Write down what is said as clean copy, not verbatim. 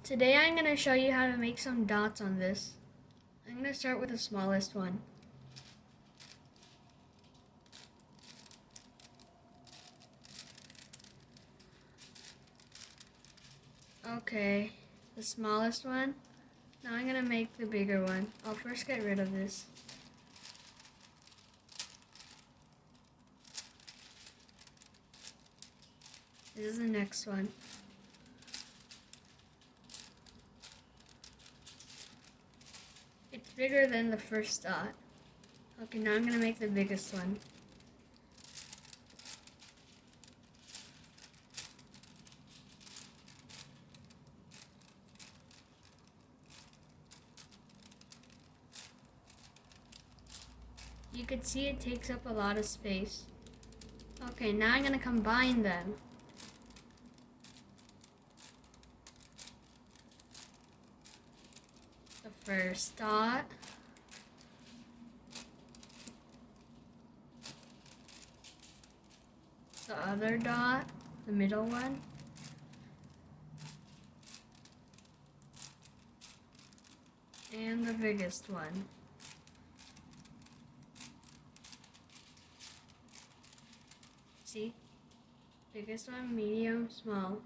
Today I'm going to show you how to make some dots on this. I'm going to start with the smallest one. Okay, the smallest one. Now I'm going to make the bigger one. I'll first get rid of this. This is the next one. It's bigger than the first dot. Okay, now I'm going to make the biggest one. You can see it takes up a lot of space. Okay, now I'm going to combine them. The first dot. The other dot, the middle one. And the biggest one. See? Biggest one, medium, small.